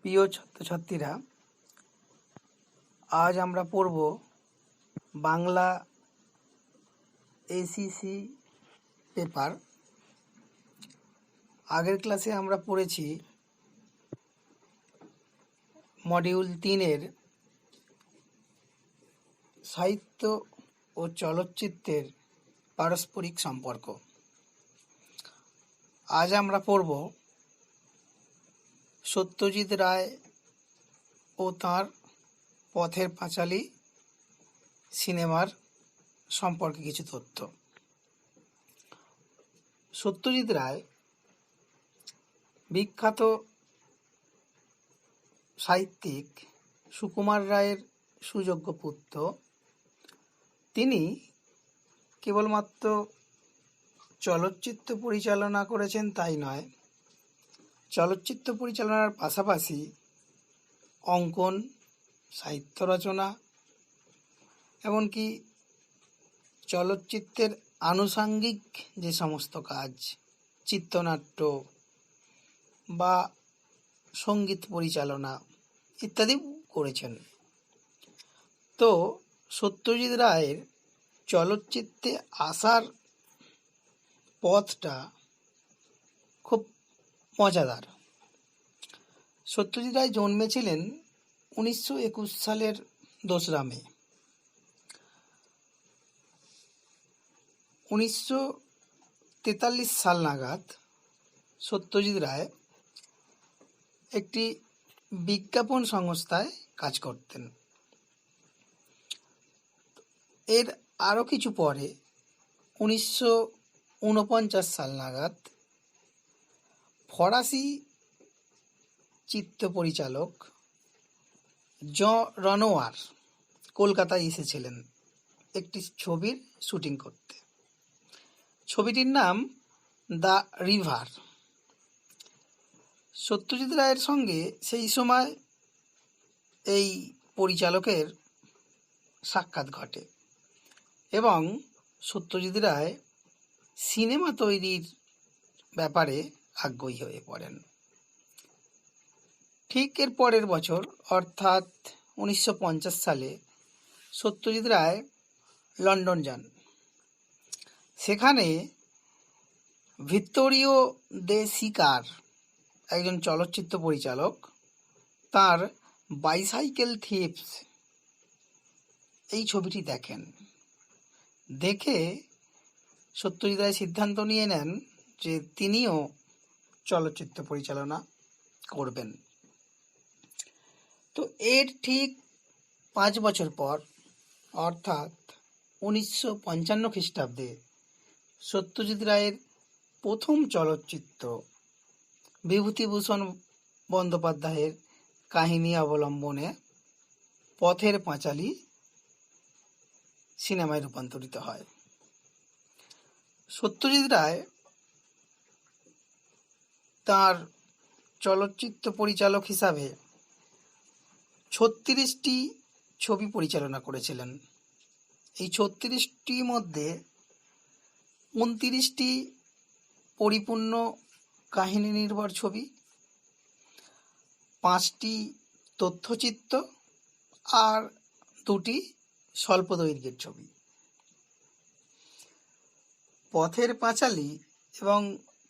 প্রিয় ছাত্রছাত্রীরা, আজ আমরা পড়ব বাংলা এসিসি পেপার। আগের ক্লাসে আমরা পড়েছি মডিউল 3-এর সাহিত্য ও চলচ্চিত্রের পারস্পরিক সম্পর্ক। আজ আমরা পড়ব সত্যজিৎ রায় ও তাঁর পথের পাঁচালী সিনেমার সম্পর্কে কিছু তথ্য। সত্যজিৎ রায় বিখ্যাত সাহিত্যিক সুকুমার রায়ের সুযোগ্য পুত্র। তিনি কেবলমাত্র চলচ্চিত্র পরিচালনা করেছেন তাই নয়, চলচ্চিত্র পরিচালনার পাশাপাশি অঙ্কন, সাহিত্য রচনা, এমনকি চলচ্চিত্রের আনুষাঙ্গিক যে সমস্ত কাজ, চিত্রনাট্য বা সঙ্গীত পরিচালনা ইত্যাদি করেছেন। তো সত্যজিৎ রায়ের চলচ্চিত্রে আসার পথটা খুব মজাদার। সত্যজিৎ রায় জন্মেছিলেন 1921 সালের 2রা মে। 1943 সাল নাগাদ সত্যজিৎ রায় একটি বিজ্ঞাপন সংস্থায় কাজ করতেন। এর আরও কিছু পরে 1949 সাল নাগাদ ফরাসি চিত্র পরিচালক জন রনোয়ার কলকাতায় এসেছিলেন একটি ছবির শুটিং করতে। ছবিটির নাম দ্য রিভার। সত্যজিৎ রায়ের সঙ্গে সেই সময় এই পরিচালকের সাক্ষাৎ ঘটে এবং সত্যজিৎ রায় সিনেমা তৈরির ব্যাপারে আগ্রহী হয়ে পড়েন। ঠিক এর পরের বছর অর্থাৎ 1950 সালে সত্যজিৎ রায় লন্ডন যান। সেখানে ভিত্তোরিও দে সিকার, একজন চলচ্চিত্র পরিচালক, তার বাইসাইকেল থিপস এই ছবিটি দেখেন। দেখে সত্যজিৎ রায় সিদ্ধান্ত নিয়ে নেন যে তিনিও চলচ্চিত্র পরিচালনা করবেন। তো এর ঠিক 5 বছর পর অর্থাৎ 1955 খ্রিস্টাব্দে সত্যজিৎ রায়ের প্রথম চলচ্চিত্র বিভূতিভূষণ বন্দ্যোপাধ্যায়ের কাহিনী অবলম্বনে পথের পাঁচালী সিনেমায় রূপান্তরিত হয়। সত্যজিৎ রায় তার চলচ্চিত্র পরিচালক হিসাবে 36টি ছবি পরিচালনা করেছিলেন। এই 36টির মধ্যে 29টি পরিপূর্ণ কাহিনী নির্ভর ছবি, 5টি তথ্যচিত্র আর 2টি স্বল্প দৈর্ঘ্যের ছবি। পথের পাঁচালী এবং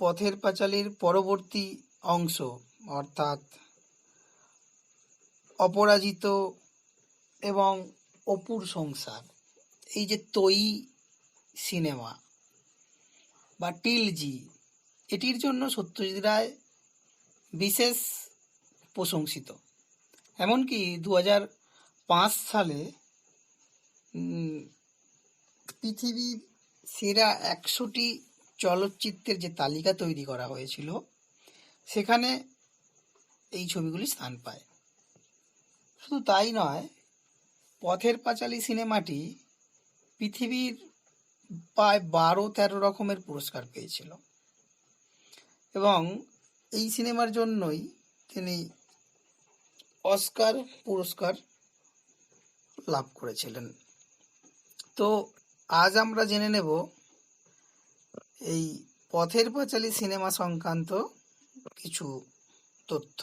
পথের পাঁচালীর পরবর্তী অংশ অর্থাৎ অপরাজিত এবং অপুর সংসার, এই যে তৈ সিনেমা বা টিলজি, এটির জন্য সত্যজিৎ রায় বিশেষ প্রশংসিত। এমনকি 2005 সালে পৃথিবীর সেরা 100টি চলচ্চিত্রের যে তালিকা তৈরি করা হয়েছিল সেখানে এই ছবিগুলি স্থান পায়। শুধু তাই নয়, পথের পাঁচালী সিনেমাটি পৃথিবীর প্রায় 12-13 রকমের পুরস্কার পেয়েছিল এবং এই সিনেমার জন্যই তিনি অস্কার পুরস্কার লাভ করেছিলেন। তো আজ আমরা জেনে নেব এই পথের পাঁচালী সিনেমা সংক্রান্ত কিছু তথ্য।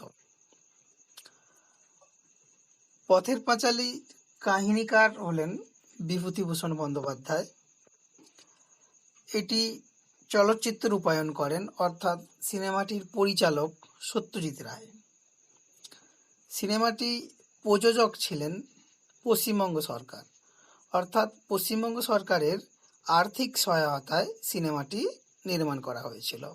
পথের পাঁচালী কাহিনীকার হলেন বিভূতিভূষণ বন্দ্যোপাধ্যায়। এটি চলচ্চিত্র রূপায়ণ করেন অর্থাৎ সিনেমাটির পরিচালক সত্যজিৎ রায়। সিনেমাটি প্রযোজক ছিলেন পশ্চিমবঙ্গ সরকার, অর্থাৎ পশ্চিমবঙ্গ সরকারের আর্থিক সহায়তায় সিনেমাটি নির্মাণ করা হয়েছিল।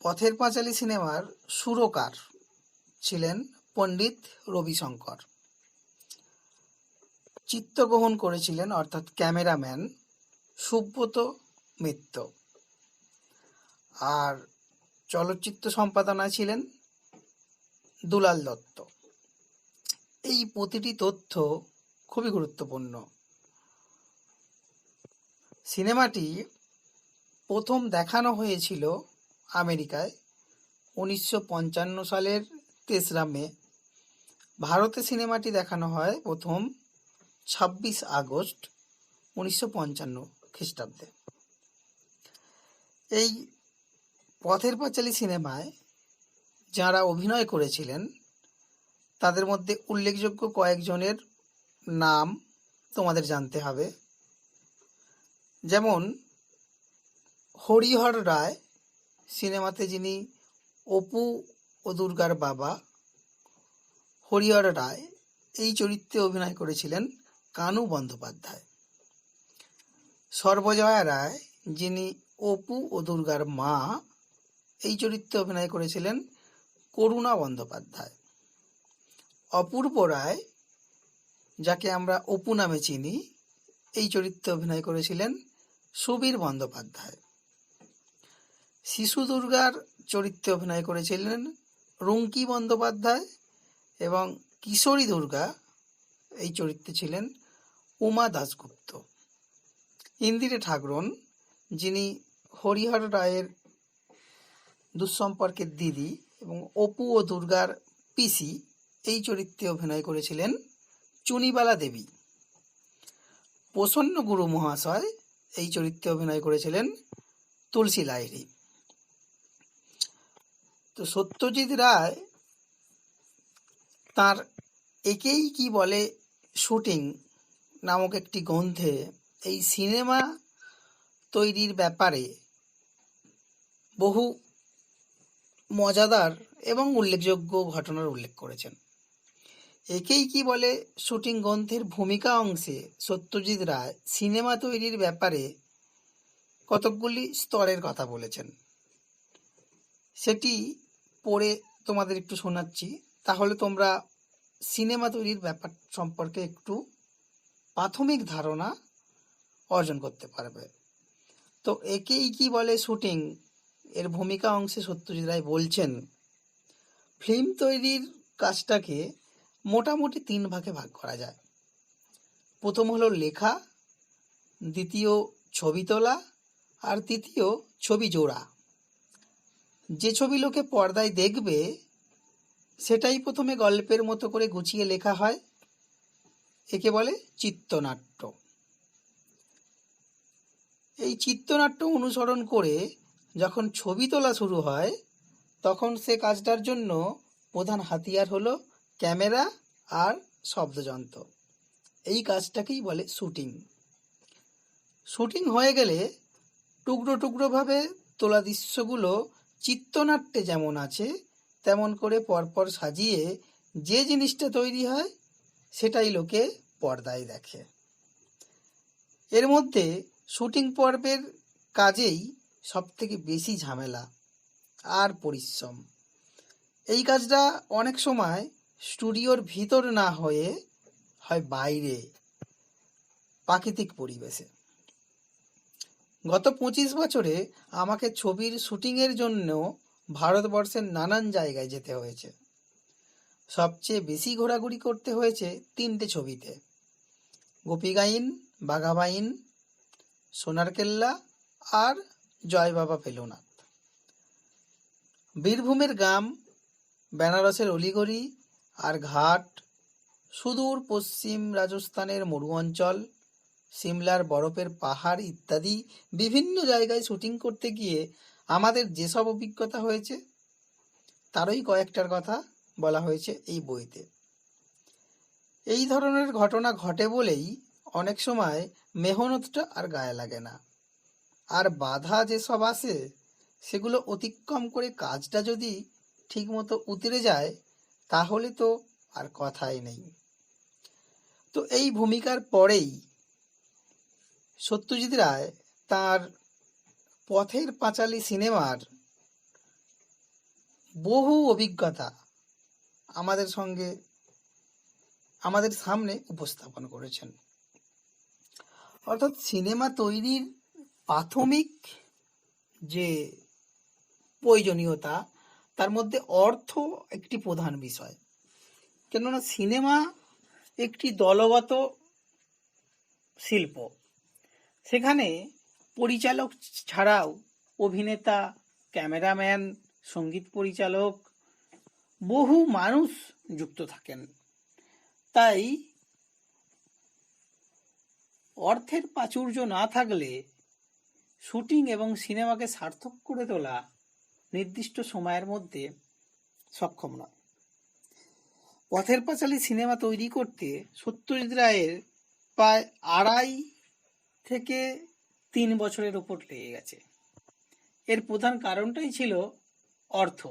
পথের পাঁচালী সিনেমার সুরকার ছিলেন পণ্ডিত রবিশঙ্কর। চিত্রগ্রহণ করেছিলেন অর্থাৎ ক্যামেরাম্যান সুব্রত মিত্র। আর চলচ্চিত্র সম্পাদনায় ছিলেন দুলাল দত্ত। এই প্রতিটি তথ্য খুবই গুরুত্বপূর্ণ। সিনেমাটি প্রথম দেখানো হয়েছিল আমেরিকায় 1955 সালের 3রা মে। ভারতে সিনেমাটি দেখানো হয় প্রথম 26 আগস্ট 1955 খ্রিস্টাব্দে। এই পথের পাঁচালী সিনেমায় যারা অভিনয় করেছিলেন তাদের মধ্যে উল্লেখযোগ্য কয়েকজনের নাম তোমাদের জানতে হবে। যেমন হরিহর রায় সিনেমাতে যিনি অপু ও দুর্গার বাবা হরিহর রায়, এই চরিত্রে অভিনয় করেছিলেন কানু বন্দ্যোপাধ্যায়। সর্বজয়া রায় যিনি অপু ও দুর্গার মা, এই চরিত্রে অভিনয় করেছিলেন করুণা বন্দ্যোপাধ্যায়। অপূর্ব রায় যাকে আমরা অপু নামে চিনি, এই চরিত্রে অভিনয় করেছিলেন সুবীর বন্দ্যোপাধ্যায়। শিশু দুর্গার চরিত্রে অভিনয় করেছিলেন রুঙ্কি বন্দ্যোপাধ্যায় এবং কিশোরী দুর্গা এই চরিত্রে ছিলেন উমা দাশগুপ্ত। ইন্দিরা ঠাকরুন যিনি হরিহর রায়ের দুঃসম্পর্কের দিদি এবং অপু ও দুর্গার পিসি, এই চরিত্রে অভিনয় করেছিলেন চুনিবালা দেবী। প্রসন্ন গুরু মহাশয় এই চরিত্রে অভিনয় করেছিলেন তুলসী লাহিড়ী। তো সত্যজিৎ রায় তার একেই কি বলে শুটিং নামক একটি গ্রন্থে এই সিনেমা তৈরির ব্যাপারে বহু মজাদার এবং উল্লেখযোগ্য ঘটনার উল্লেখ করেছেন। একেই কি বলে শুটিং গ্রন্থের ভূমিকা অংশে সত্যজিৎ রায় সিনেমা তৈরির ব্যাপারে কতকগুলি স্তরের কথা বলেছেন। সেটি পড়ে তোমাদের একটু শোনাচ্ছি, তাহলে তোমরা সিনেমা তৈরির ব্যাপার সম্পর্কে একটু প্রাথমিক ধারণা অর্জন করতে পারবে। তো একেই কি বলে শুটিং এর ভূমিকা অংশে সত্যজিৎ রায় বলছেন, ফিল্ম তৈরির কাজটাকে মোটামুটি 3 ভাগে ভাগ করা যায়। প্রথম হলো লেখা, দ্বিতীয় ছবি তোলা, আর তৃতীয় ছবি জোড়া। যে ছবি লোকে পর্দায় দেখবে সেটাই প্রথমে গল্পের মতো করে গুছিয়ে লেখা হয়, একে বলে চিত্রনাট্য। এই চিত্রনাট্য অনুসরণ করে যখন ছবি তোলা শুরু হয় তখন সে কাজটার জন্য প্রধান হাতিয়ার হলো ক্যামেরা আর শব্দযন্ত্র। এই কাজটাকেই বলে শুটিং। শুটিং হয়ে গেলে টুকরো টুকরোভাবে তোলা দৃশ্যগুলো চিত্রনাট্যে যেমন আছে তেমন করে পরপর সাজিয়ে যে জিনিসটা তৈরি হয় সেটাই লোকে পর্দায় দেখে। এর মধ্যে শুটিং পর্বের কাজেই সবথেকে বেশি ঝামেলা আর পরিশ্রম। এই কাজটা অনেক সময় স্টুডিওর ভিতর না হয়ে হয় বাইরে, প্রাকৃতিক পরিবেশে। গত 25 বছরে আমাকে ছবির শুটিংয়ের জন্য ভারতবর্ষের নানান জায়গায় যেতে হয়েছে। সবচেয়ে বেশি ঘোরাঘুরি করতে হয়েছে 3টে ছবিতে: গোপীগাইন, বাঘাবাইন, সোনারকেল্লা আর জয় বাবা ফেলুনাথ। বীরভূমের গ্রাম, বেনারসের অলিগলি আর ঘাট, সুদূর পশ্চিম রাজস্থানের মরু অঞ্চল, সিমলার বরফের পাহাড় ইত্যাদি বিভিন্ন জায়গায় শুটিং করতে গিয়ে আমাদের যেসব অভিজ্ঞতা হয়েছে তারই কয়েকটার কথা বলা হয়েছে এই বইতে। এই ধরনের ঘটনা ঘটে বলেই অনেক সময় মেহনতটা আর গায়ে লাগে না। আর বাধা যেসব আসে সেগুলো অতিক্রম করে কাজটা যদি ঠিকমতো উতরে যায় তাহলে তো আর কথাই নেই। তো এই ভূমিকার পরেই সত্যজিৎ রায় তার পথের পাঁচালী সিনেমার বহু অভিজ্ঞতা আমাদের সামনে উপস্থাপন করেছেন। অর্থাৎ সিনেমা তৈরির প্রাথমিক যে প্রয়োজনীয়তা তার মধ্যে অর্থ একটি প্রধান বিষয়। কেননা সিনেমা একটি দলগত শিল্প, সেখানে পরিচালক ছাড়াও অভিনেতা, ক্যামেরাম্যান, সঙ্গীত পরিচালক, বহু মানুষ যুক্ত থাকেন। তাই অর্থের প্রাচুর্য না থাকলে শুটিং এবং সিনেমাকে সার্থক করে তোলা নির্দিষ্ট সময়ের মধ্যে সক্ষম নয়। পথের পাঁচালী সিনেমা তৈরি করতে সত্যজিৎ রায়ের প্রায় 2.5 থেকে 3 বছরের উপর লেগে গেছে। এর প্রধান কারণটাই ছিল অর্থ।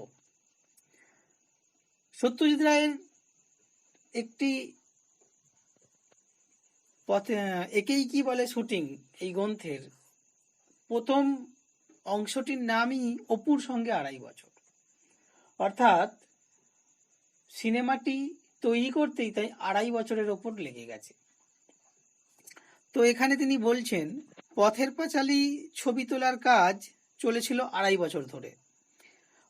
সত্যজিৎ রায়ের একটি একেই কি বলে শুটিং এই গ্রন্থের প্রথম অংশটির নামই অপুর সঙ্গে 2.5 বছর। অর্থাৎ সিনেমাটি তৈরি করতেই তাই 2.5 বছরের ওপর লেগে গেছে। তো এখানে তিনি বলছেন পথের পাঁচালী ছবি তোলার কাজ চলেছিল 2.5 বছর ধরে।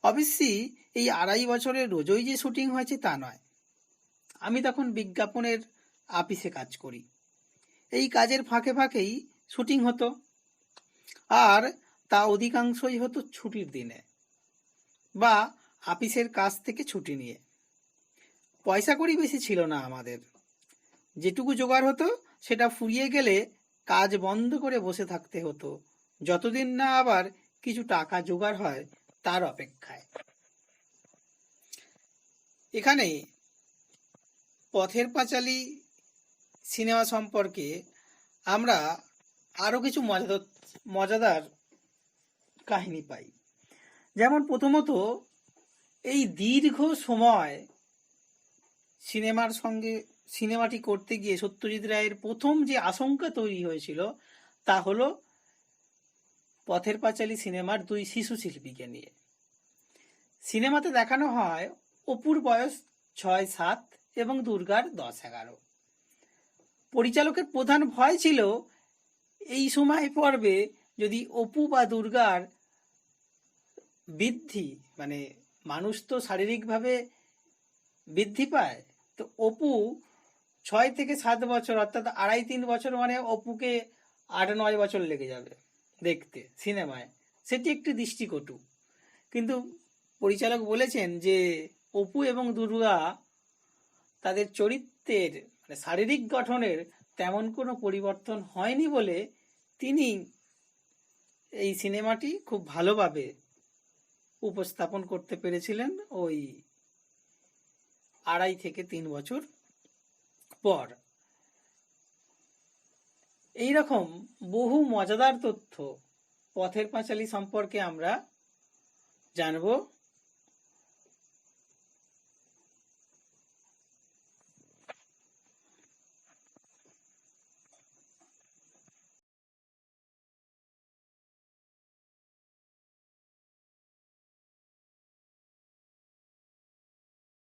অবশ্যই এই 2.5 বছরের রোজই যে শুটিং হয়েছে তা নয়। আমি তখন বিজ্ঞাপনের আপিসে কাজ করি। এই কাজের ফাঁকে ফাঁকেই শুটিং হতো, আর তা অধিকাংশই হতো ছুটির দিনে বা আপিসের কাজ থেকে ছুটি নিয়ে। পয়সা কড়ি বেশি ছিল না আমাদের। যেটুকু জোগাড় হতো সেটা ফুরিয়ে গেলে কাজ বন্ধ করে বসে থাকতে হতো, যতদিন না আবার কিছু টাকা জোগাড় হয় তার অপেক্ষায়। এখানে পথের পাঁচালী সিনেমা সম্পর্কে আমরা আরো কিছু মজাদার কাহিনী পাই। যেমন প্রথমত, এই দীর্ঘ সময় সিনেমাটি করতে গিয়ে সত্যজিৎ রায়ের প্রথম যে আশঙ্কা তৈরি হয়েছিল তা হলো পথের পাঁচালী সিনেমার 2 শিশু শিল্পীকে নিয়ে। সিনেমাতে দেখানো হয় অপুর বয়স 6-7 এবং দুর্গার 10-11। পরিচালকের প্রধান ভয় ছিল এই সময় পর্বে যদি অপু বা দুর্গার বৃদ্ধি, মানে মানুষ তো শারীরিকভাবে বৃদ্ধি পায়, তো অপু 6 থেকে 7 বছর অর্থাৎ 2.5-3 বছর, মানে অপুকে 8-9 বছর লেগে যাবে দেখতে সিনেমায়। সেটি একটি দৃষ্টিকটু। কিন্তু পরিচালক বলেছেন যে অপু এবং দুর্গা তাদের চরিত্রের মানে শারীরিক গঠনের তেমন কোনো পরিবর্তন হয়নি বলে তিনি এই সিনেমাটি খুব ভালোভাবে উপস্থাপন করতে পেরেছিলেন ওই 2.5 থেকে 3 বছর পর। এইরকম বহু মজাদার তথ্য পথের পাঁচালী সম্পর্কে আমরা জানবো